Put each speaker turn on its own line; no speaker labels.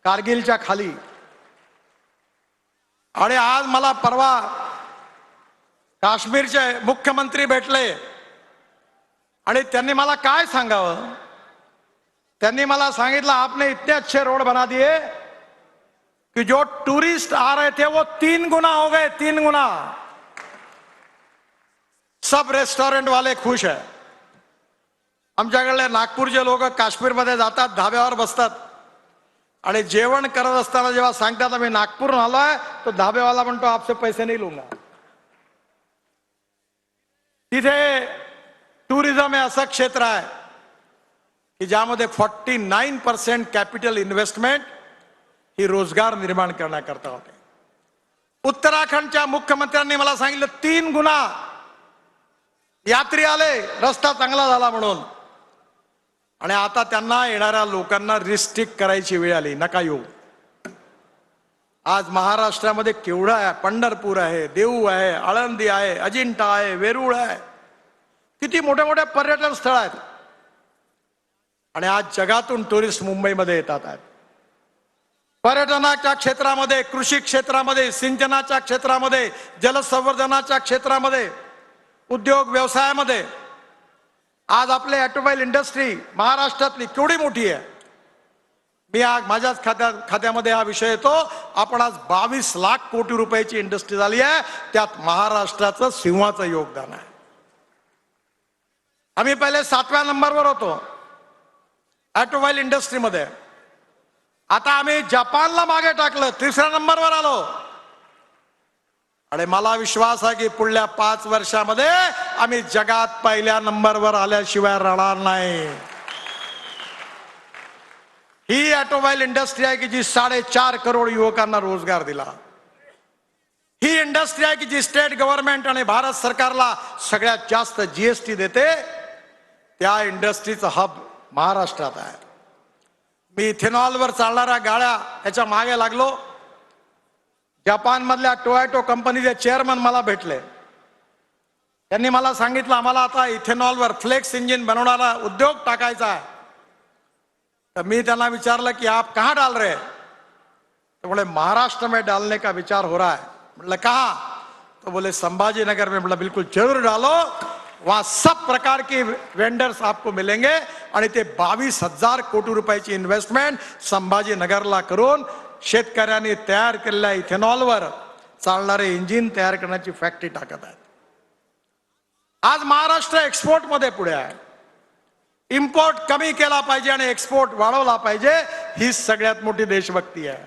कारगिलच्या खाली। आणि आज मला परवा काश्मीरचे मुख्यमंत्री भेटले आणि त्यांनी मला काय सांगावं, त्यांनी मला सांगितलं आपने इतने अच्छे रोड बना दिए कि जो टूरिस्ट आ रहे थे वो 3 गुना हो गए, 3 गुना। सब रेस्टोरेंट वाले खुश है। आमच्याकडले नागपूरचे लोक काश्मीरमध्ये जातात, धाब्यावर बसतात आणि जेवण करत असताना जेव्हा सांगतात आम्ही नागपूरहून आलोय, तो धाब्यावाला म्हणतो आपसे पैसे नहीं लूंगा। तिथे टुरिझम हे असं क्षेत्र आहे की ज्यामध्ये 49% कॅपिटल इन्व्हेस्टमेंट ही रोजगार निर्माण करण्याकरता होते। उत्तराखंडच्या मुख्यमंत्र्यांनी मला सांगितलं 3 गुना यात्री आले, रस्ता चांगला झाला म्हणून। आणि आता त्यांना येणाऱ्या लोकांना रिस्ट्रिक्ट करायची वेळ आली, नका येऊ। आज महाराष्ट्रामध्ये केवढा आहे, पंढरपूर आहे, देऊ आहे, आळंदी आहे, अजिंठा आहे, वेरूळ आहे, किती मोठे मोठे पर्यटन स्थळ आहेत। आणि आज जगातून टुरिस्ट मुंबईमध्ये येतात आहेत। पर्यटनाच्या क्षेत्रामध्ये, कृषी क्षेत्रामध्ये, सिंचनाच्या क्षेत्रामध्ये, जलसंवर्धनाच्या क्षेत्रामध्ये, उद्योग व्यवसायामध्ये आज आपले ऑटोमोबाईल इंडस्ट्री महाराष्ट्रातली केवढी मोठी आहे। मी आज माझ्याच खात्यामध्ये हा विषय येतो। आपण आज 22 लाख कोटी रुपयाची इंडस्ट्री झाली आहे, त्यात महाराष्ट्राचं सिंहाचं योगदान आहे। आम्ही पहिले 7व्या नंबरवर होतो ऑटोमोबाईल इंडस्ट्रीमध्ये, आता आम्ही जपानला मागे टाकलं, 3ऱ्या नंबरवर आलो। आणि मला विश्वास आहे की पुढल्या 5 वर्षामध्ये आम्ही जगात पहिल्या नंबरवर आल्याशिवाय राहणार नाही। ही ऑटोमोबाईल इंडस्ट्री आहे की जी 4.5 करोड युवकांना रोजगार दिला। ही इंडस्ट्री आहे की जी स्टेट गव्हर्नमेंट आणि भारत सरकारला सगळ्यात जास्त जीएसटी देते। त्या इंडस्ट्रीचं हब महाराष्ट्रात आहे। मी इथेनॉलवर चालणाऱ्या गाड्या याच्या मागे लागलो। जपान मधल्या टोयोटो कंपनीचे चेअरमन मला भेटले। त्यांनी मला सांगितलं आम्हाला आता इथेनॉलवर फ्लेक्स इंजिन बनवणारा उद्योग टाकायचा आहे। तर मी त्यांना विचारलं कि आप कहाँ डाल रहे? तो बोले महाराष्ट्र में डालने का विचार हो रहा है। मतलब कहाँ? तो बोले संभाजी नगर में। मतलब बिल्कुल जरूर डालो, वहां सब प्रकार के वेंडर्स आपको मिलेंगे। आणि ते 22,000 कोटी रुपयाची इन्व्हेस्टमेंट संभाजी नगरला करून शेतकऱ्यांनी तयार केलेल्या इथेनॉलवर चालणारे इंजिन तयार करण्याची फॅक्टरी टाकत आहेत। आज महाराष्ट्र एक्सपोर्ट मध्ये पुढे आहे। इम्पोर्ट कमी केला पाहिजे आणि एक्सपोर्ट वाढवला पाहिजे, ही सगळ्यात मोठी देशभक्ती आहे।